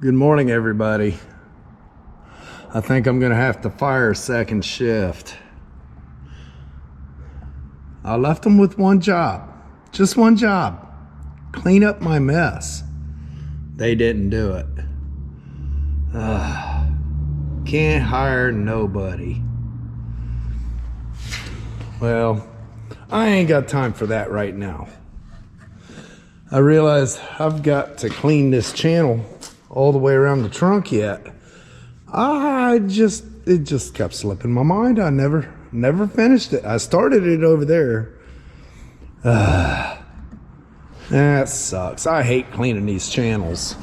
Good morning, everybody. I think I'm gonna have to fire second shift. I left them with one job, just one job. Clean up my mess. They didn't do it. Can't hire nobody. Well, I ain't got time for that right now. I realize I've got to clean this channel all the way around the trunk yet. It just kept slipping my mind. I never finished it. I started it over there. That sucks. I hate cleaning these channels,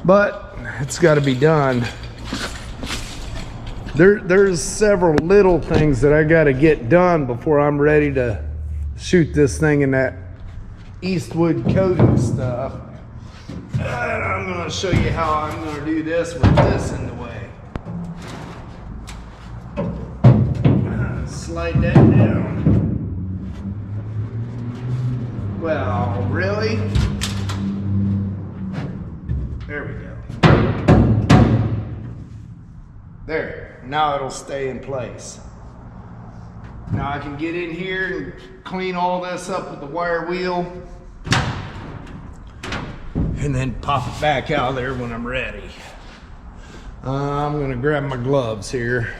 but it's got to be done. There's several little things that I got to get done before I'm ready to shoot this thing in that Eastwood coating stuff. And I'm going to show you how I'm going to do this with this in the way. Slide that down. Well, really? There we go. There. Now it'll stay in place. Now I can get in here and clean all this up with the wire wheel. And then pop it back out of there when I'm ready. I'm gonna grab my gloves here.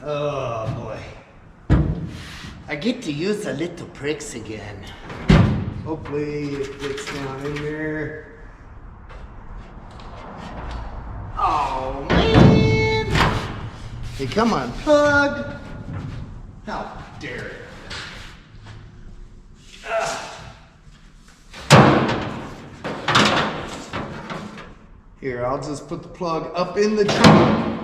Oh boy. I get to use the little pricks again. Hopefully it fits down in there. Oh man! Hey, come on, plug. How dare it? Here, I'll just put the plug up in the trunk.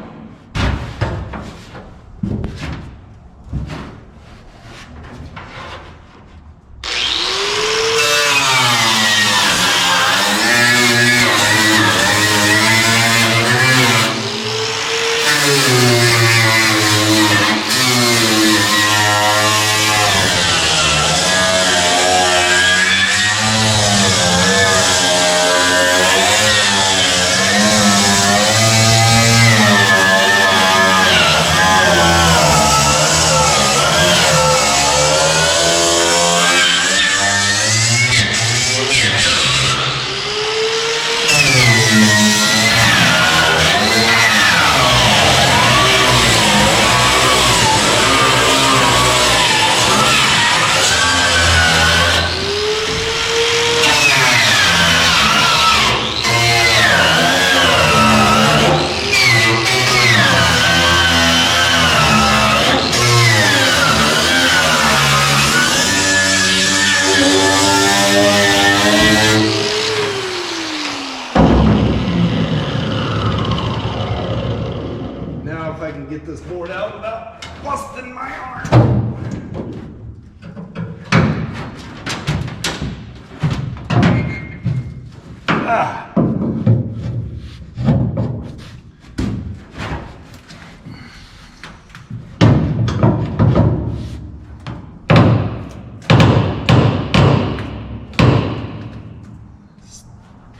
If I can get this board out without busting my arm.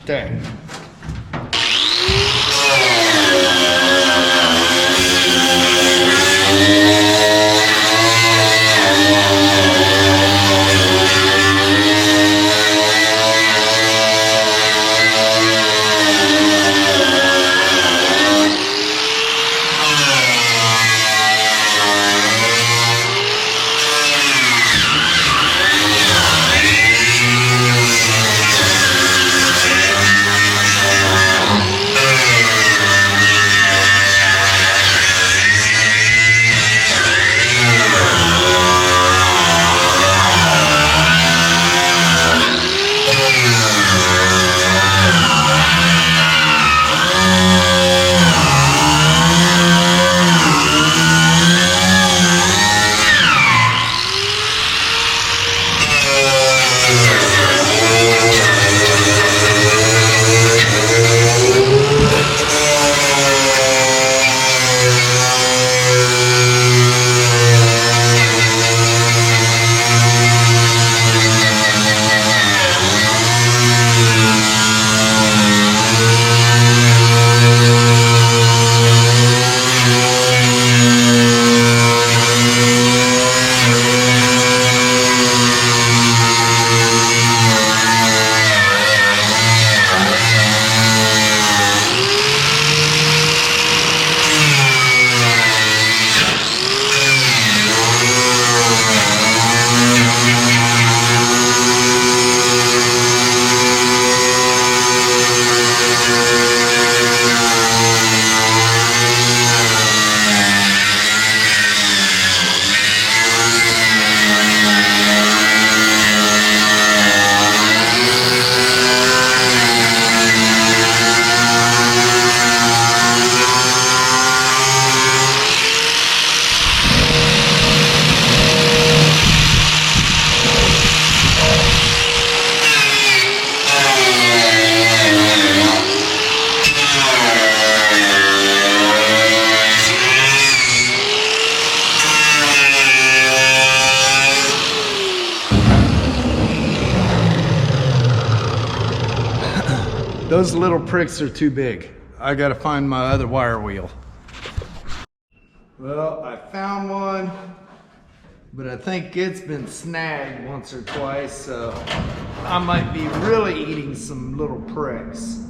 Dang. Those little pricks are too big. I gotta find my other wire wheel. Well, I found one, but I think it's been snagged once or twice, so I might be really eating some little pricks.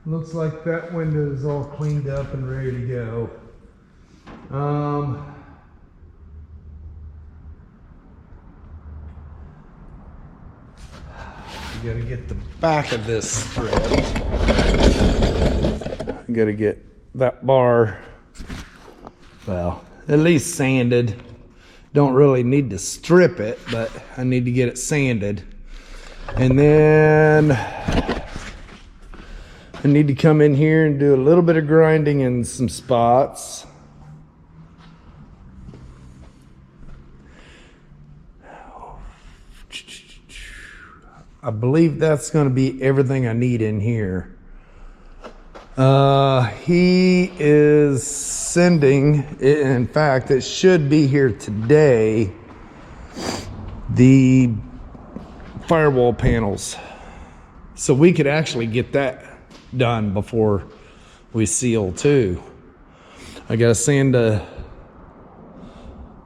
Looks like that window is all cleaned up and ready to go. You gotta get the back of this thread. You gotta get that bar, well, at least sanded. Don't really need to strip it, but I need to get it sanded. And then I need to come in here and do a little bit of grinding in some spots. I believe that's going to be everything I need in here. He is sending, in fact, it should be here today, the firewall panels. So we could actually get that done before we seal too. I gotta sand a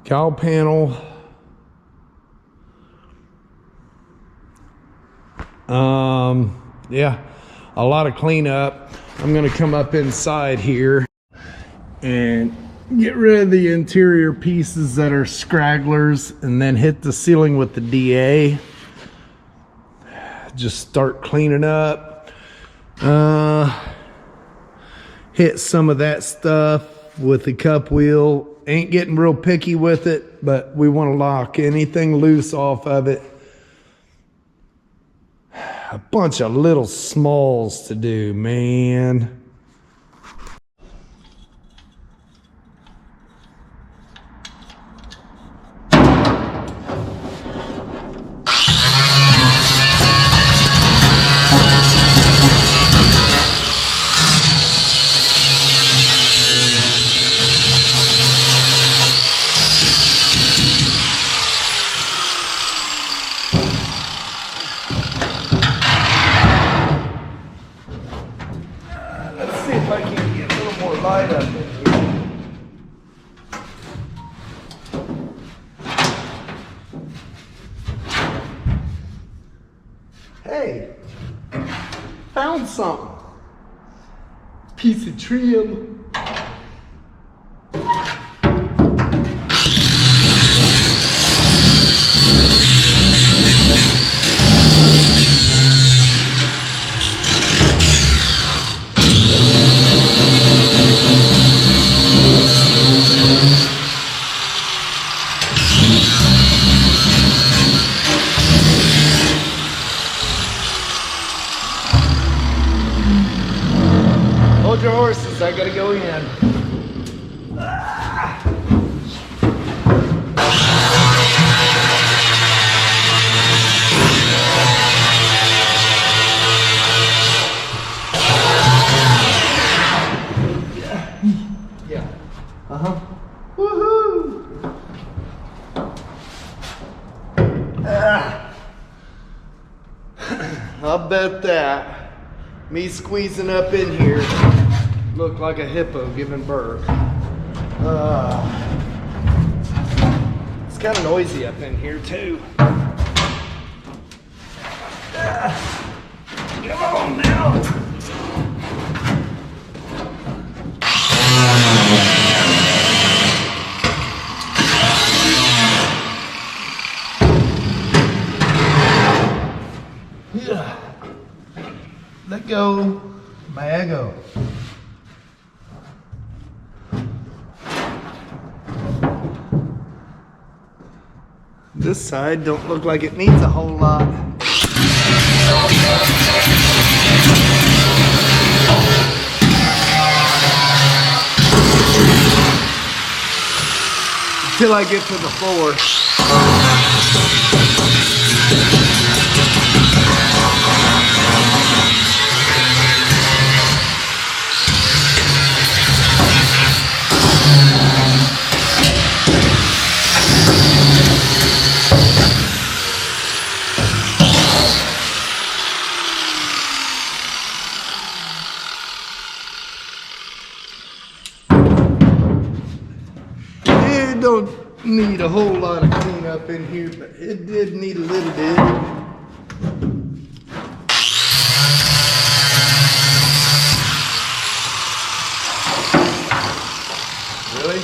cowl panel. Yeah, a lot of cleanup. I'm gonna come up inside here and get rid of the interior pieces that are scragglers and then hit the ceiling with the DA. Just start cleaning up. Hit some of that stuff with the cup wheel. Ain't getting real picky with it, but we want to lock anything loose off of it. A bunch of little smalls to do, man. Hey, found something. Piece of trim. Hold your horses, I gotta go in. Yeah. Uh-huh. Woohoo! I'll bet that me squeezing up in here looked like a hippo giving birth. It's kind of noisy up in here too. Come on now. Yeah. Let go, my ego. This side don't look like it needs a whole lot. Until I get to the floor. Don't need a whole lot of cleanup in here, but it did need a little bit. Really?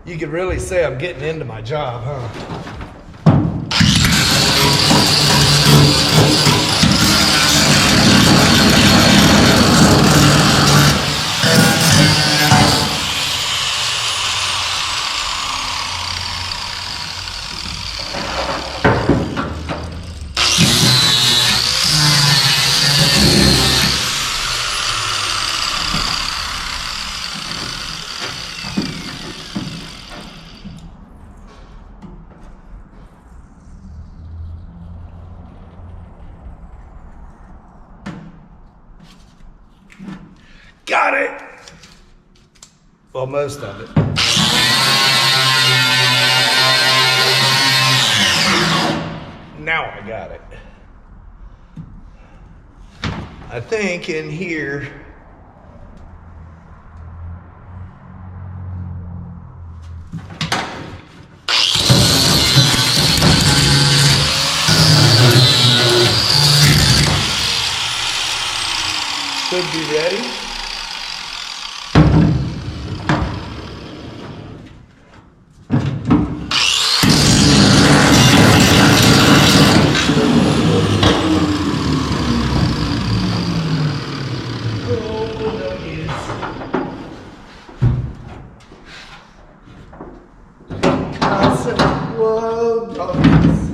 You could really say I'm getting into my job, huh? Got it! Well, most of it. Now I got it. I think in here, should be ready. Whoa, doggies.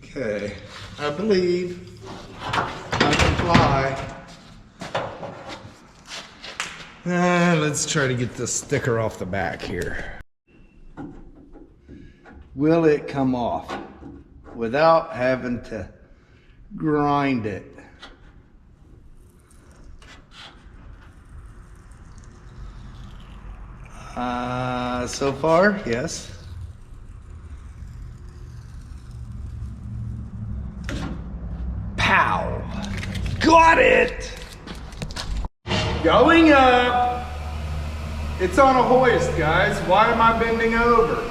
Okay, I believe I can fly. Let's try to get this sticker off the back here. Will it come off without having to grind it? So far, yes. Pow! Got it! Going up. It's on a hoist, guys. Why am I bending over?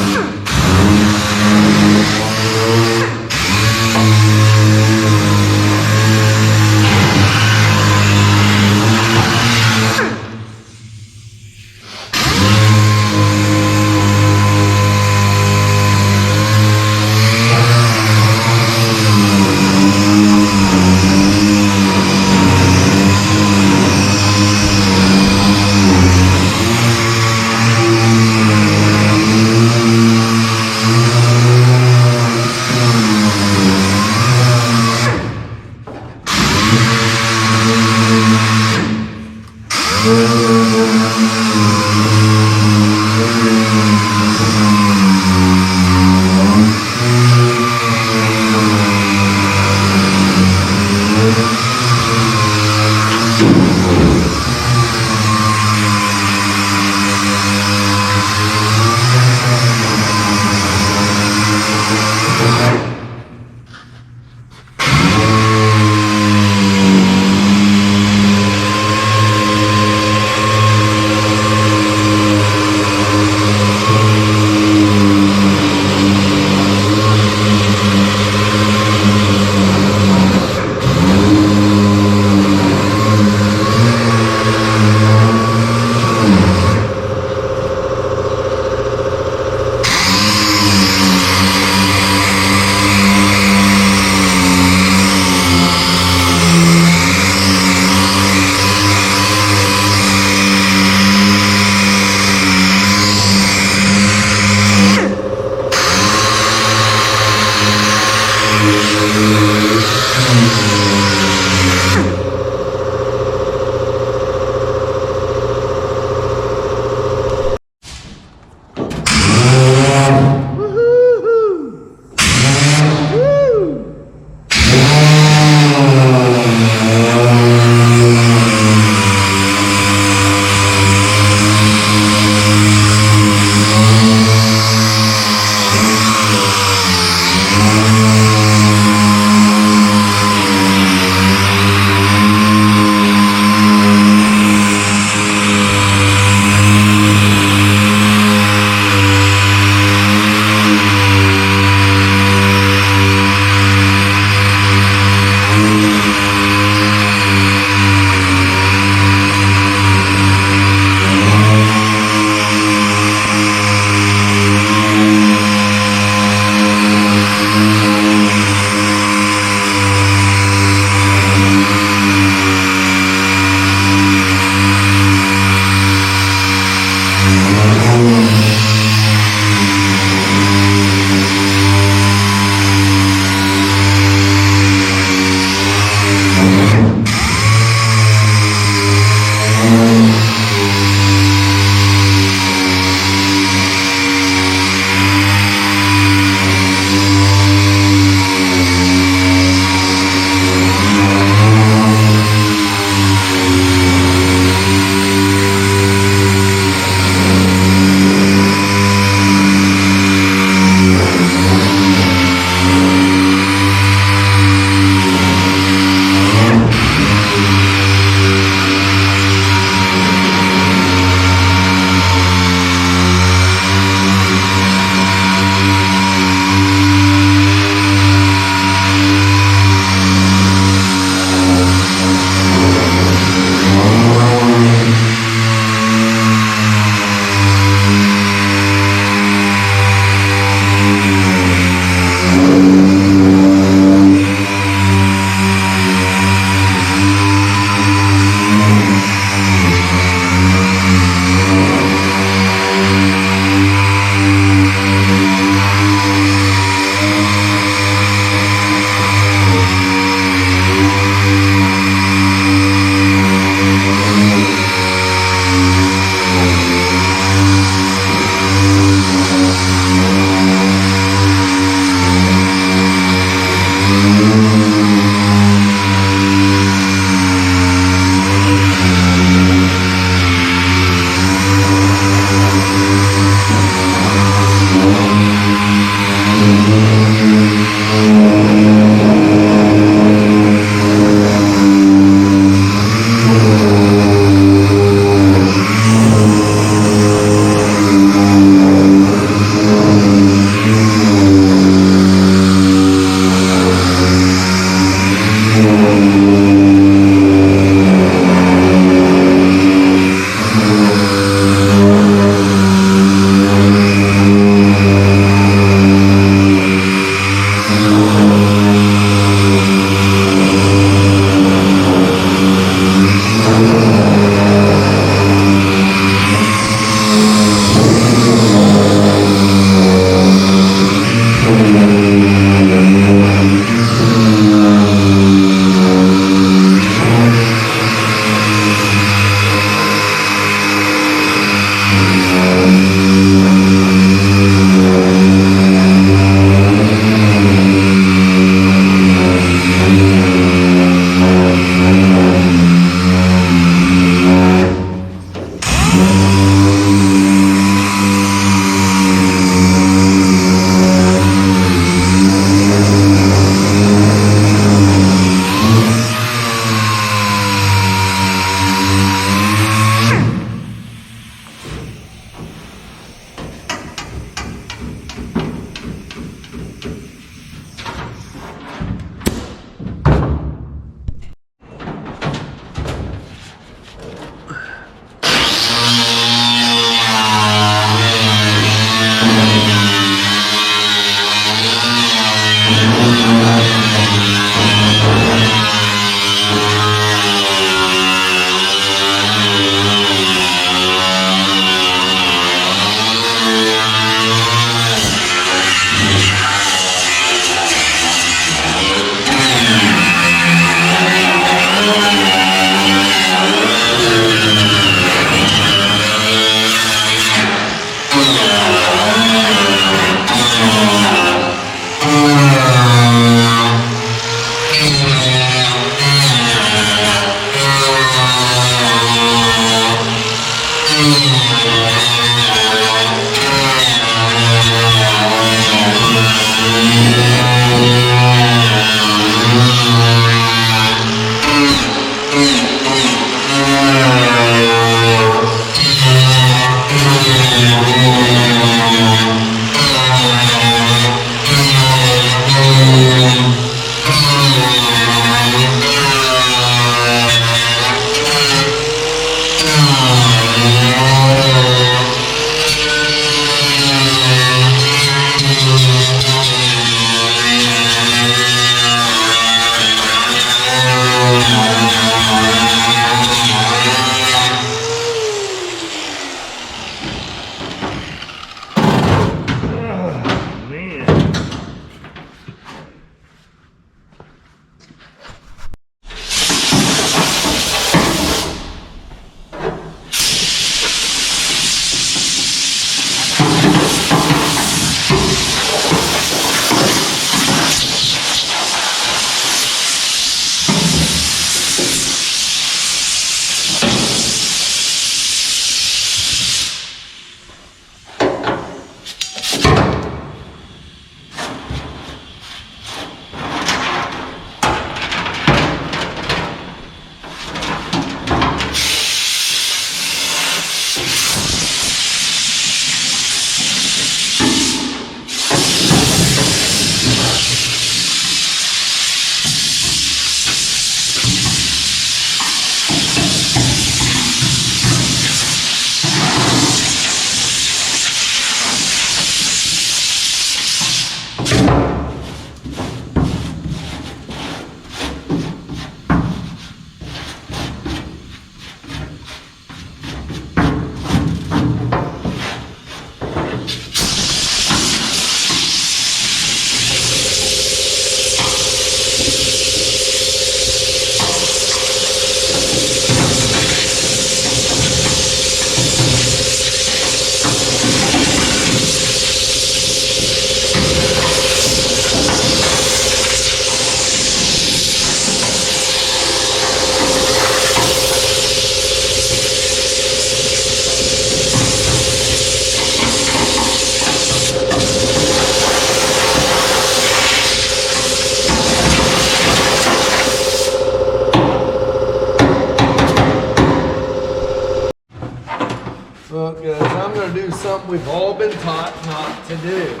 something we've all been taught not to do.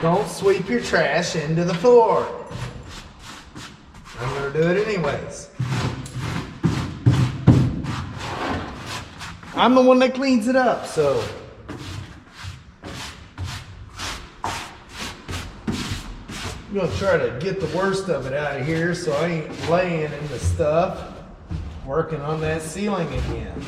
Don't sweep your trash into the floor. I'm gonna do it anyways. I'm the one that cleans it up, so. I'm gonna try to get the worst of it out of here so I ain't laying in the stuff, working on that ceiling again.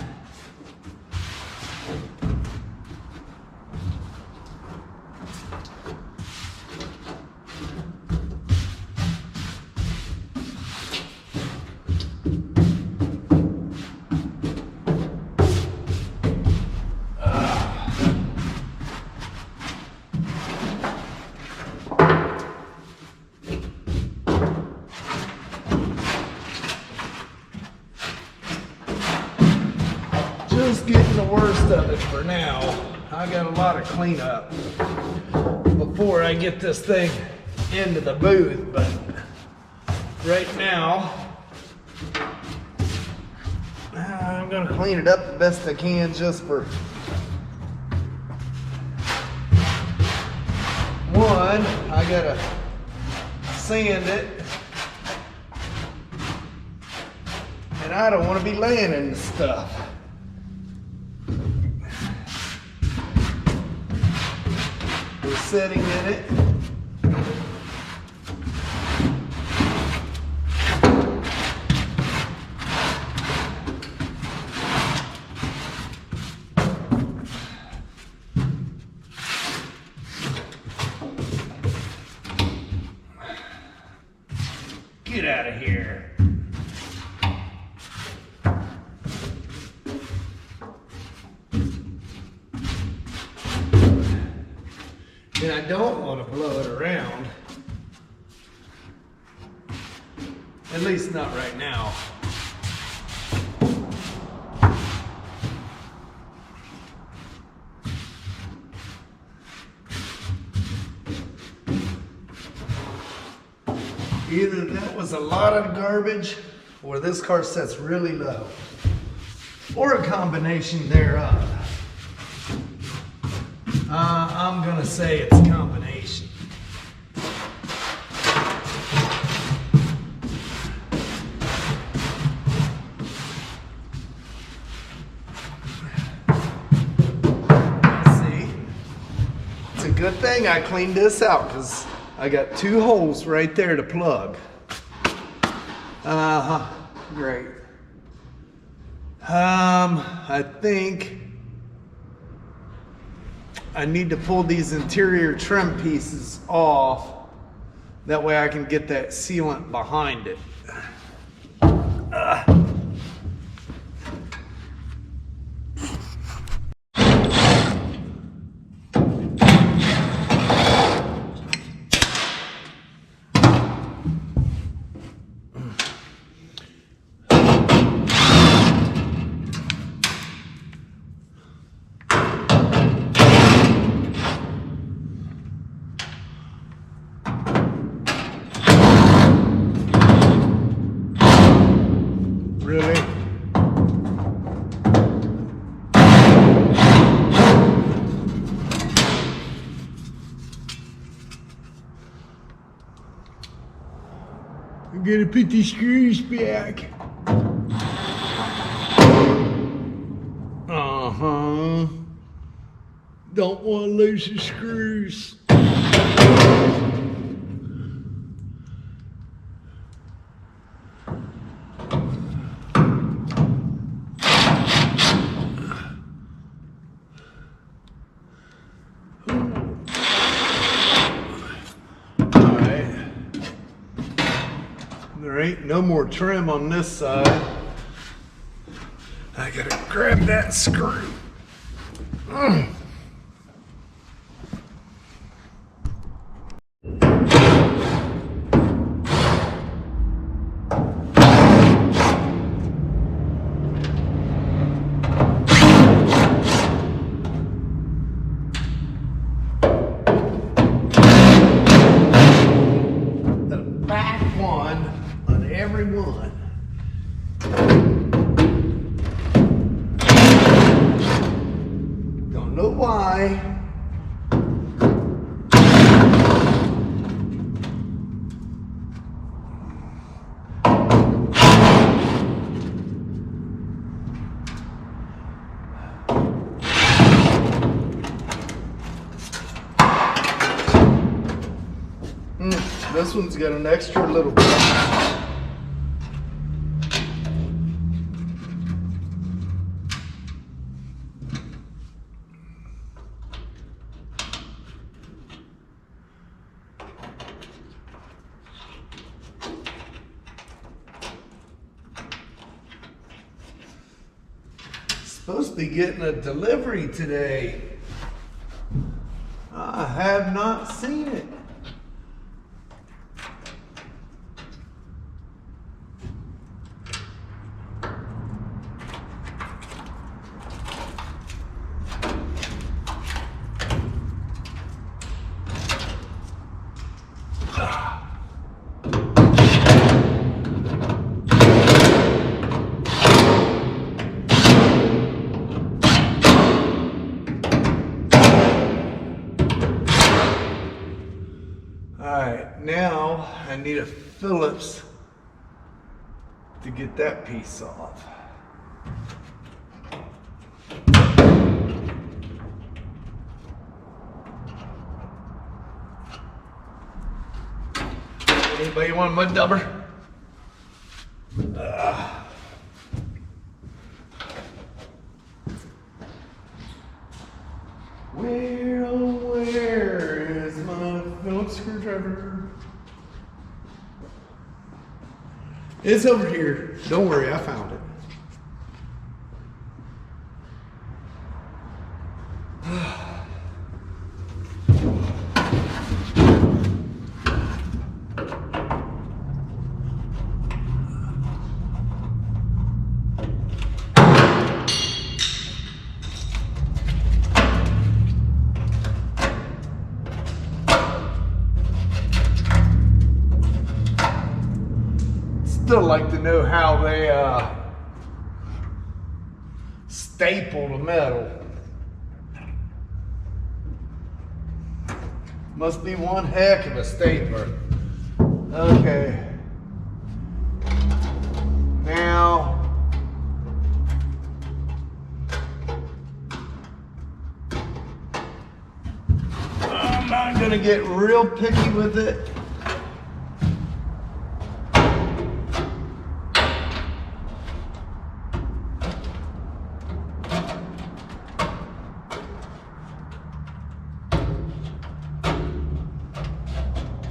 Just getting the worst of it for now. I got a lot of cleanup before I get this thing into the booth, but right now I'm gonna clean it up the best I can just for one. I gotta sand it, and I don't want to be laying in the stuff. Sitting in it. Get out of here. And I don't want to blow it around. At least not right now. Either that was a lot of garbage or this car sets really low. Or a combination thereof. I'm gonna say it's a combination. See, it's a good thing I cleaned this out because I got 2 holes right there to plug. Great. I think I need to pull these interior trim pieces off. That way I can get that sealant behind it. Really? I'm gonna put the screws back. Don't want to lose the screws. There ain't no more trim on this side. I gotta grab that screw. The back one on every one high. This one's got an extra little bit. Supposed to be getting a delivery today. I have not seen it. Alright, now I need a Phillips to get that piece off. Anybody want a mud dubber? Where, oh where is my Phillips screwdriver? It's over here. Don't worry, I found it. Still like to know how they staple the metal. Must be one heck of a stapler. Okay. Now I'm not gonna get real picky with it.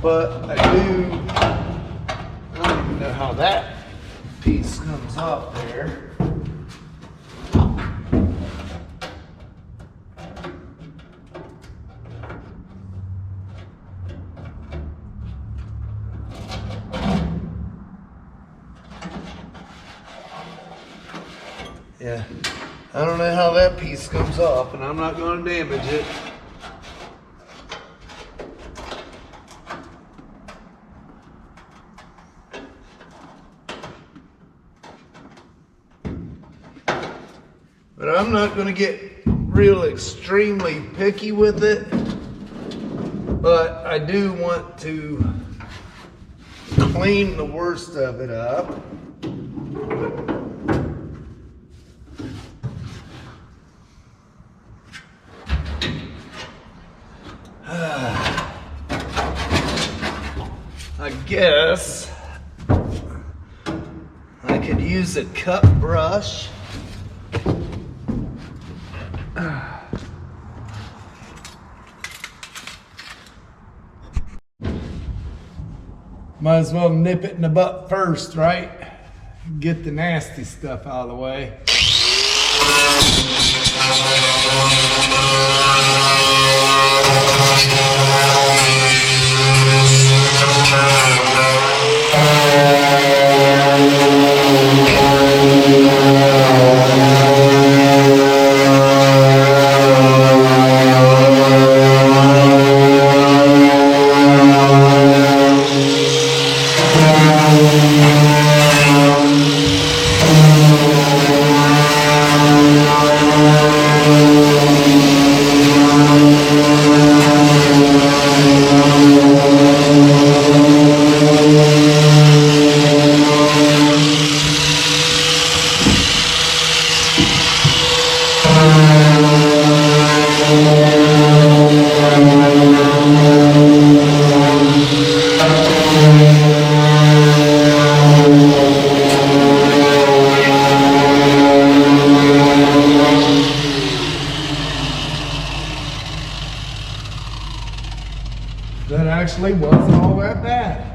But I don't even know how that piece comes up there. Yeah, I don't know how that piece comes off, and I'm not going to damage it. But I'm not going to get real extremely picky with it. But I do want to clean the worst of it up. I guess I could use a cut brush. Might as well nip it in the butt first, right? Get the nasty stuff out of the way. actually wasn't all that bad.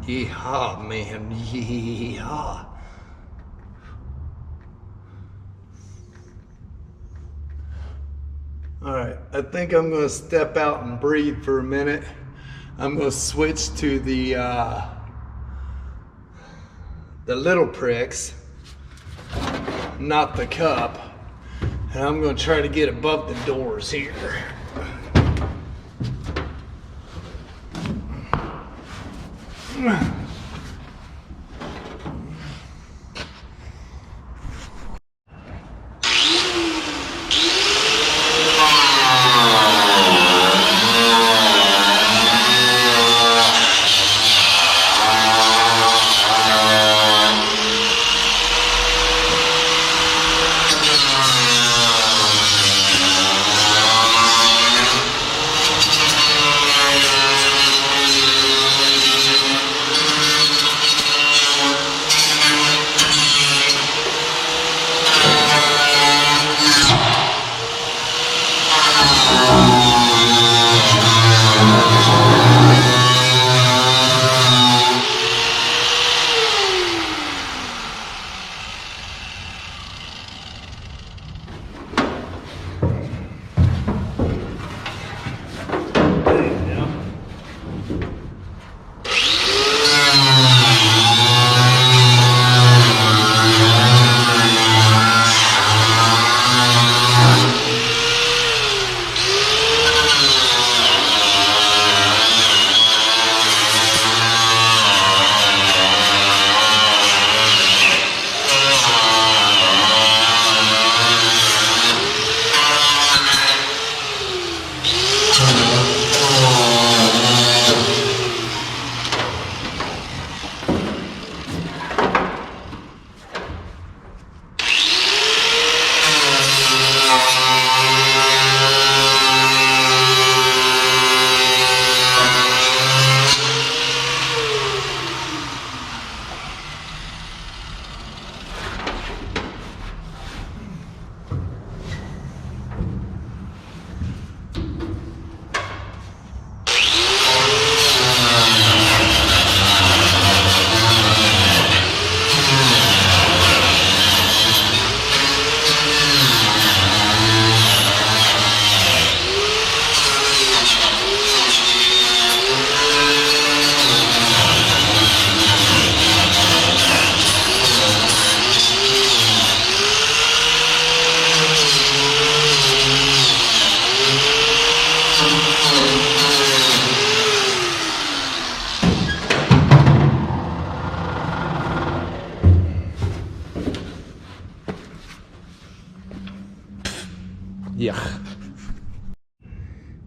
Yeehaw, man. Yeehaw. Alright, I think I'm going to step out and breathe for a minute. I'm going to switch to the little pricks, not the cup. And I'm going to try to get above the doors here. Yeah.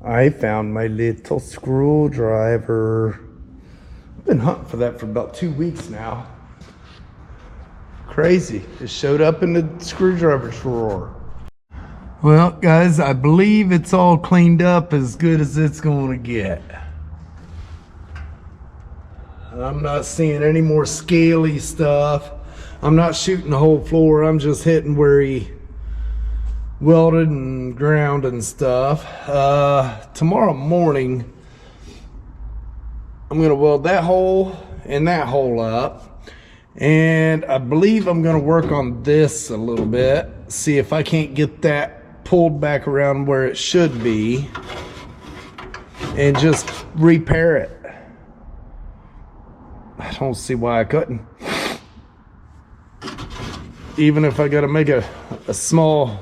I found my little screwdriver. I've been hunting for that for about 2 weeks now. Crazy. It showed up in the screwdriver drawer. Well, guys, I believe it's all cleaned up as good as it's going to get. I'm not seeing any more scaly stuff. I'm not shooting the whole floor. I'm just hitting where he welded and ground and stuff. Tomorrow morning, I'm going to weld that hole and that hole up. And I believe I'm going to work on this a little bit. See if I can't get that pulled back around where it should be. And just repair it. I don't see why I couldn't. Even if I got to make a small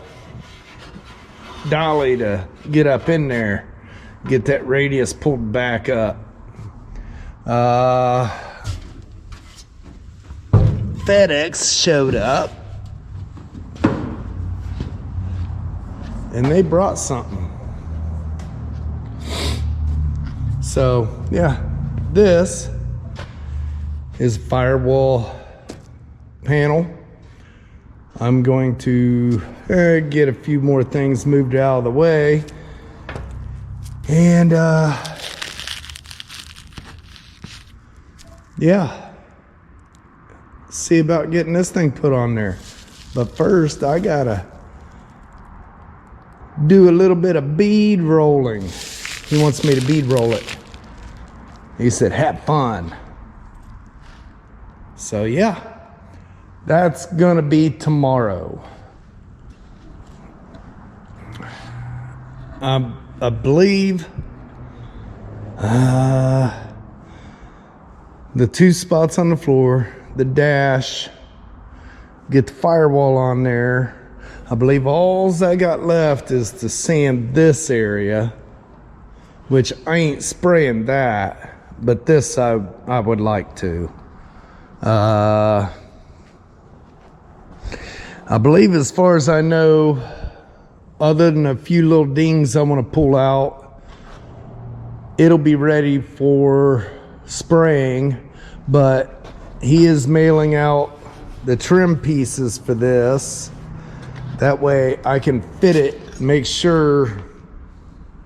dolly to get up in there, get that radius pulled back up. FedEx showed up and they brought something. So yeah, this is a firewall panel. I'm going to get a few more things moved out of the way, and yeah, see about getting this thing put on there. But first I gotta do a little bit of bead rolling. He wants me to bead roll it. He said have fun. So yeah, that's gonna be tomorrow. I believe the 2 spots on the floor, the dash, get the firewall on there. I believe all I got left is to sand this area, which I ain't spraying that, but this I would like to. I believe, as far as I know, other than a few little dings I want to pull out, it'll be ready for spraying. But he is mailing out the trim pieces for this. That way I can fit it, make sure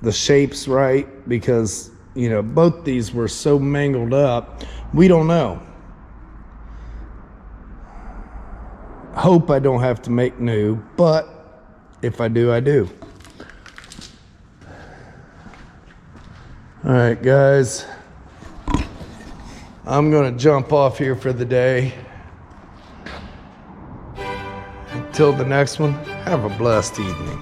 the shape's right, because, you know, both these were so mangled up. We don't know. Hope I don't have to make new, but if I do, I do. All right, guys, I'm gonna jump off here for the day. Until the next one, have a blessed evening.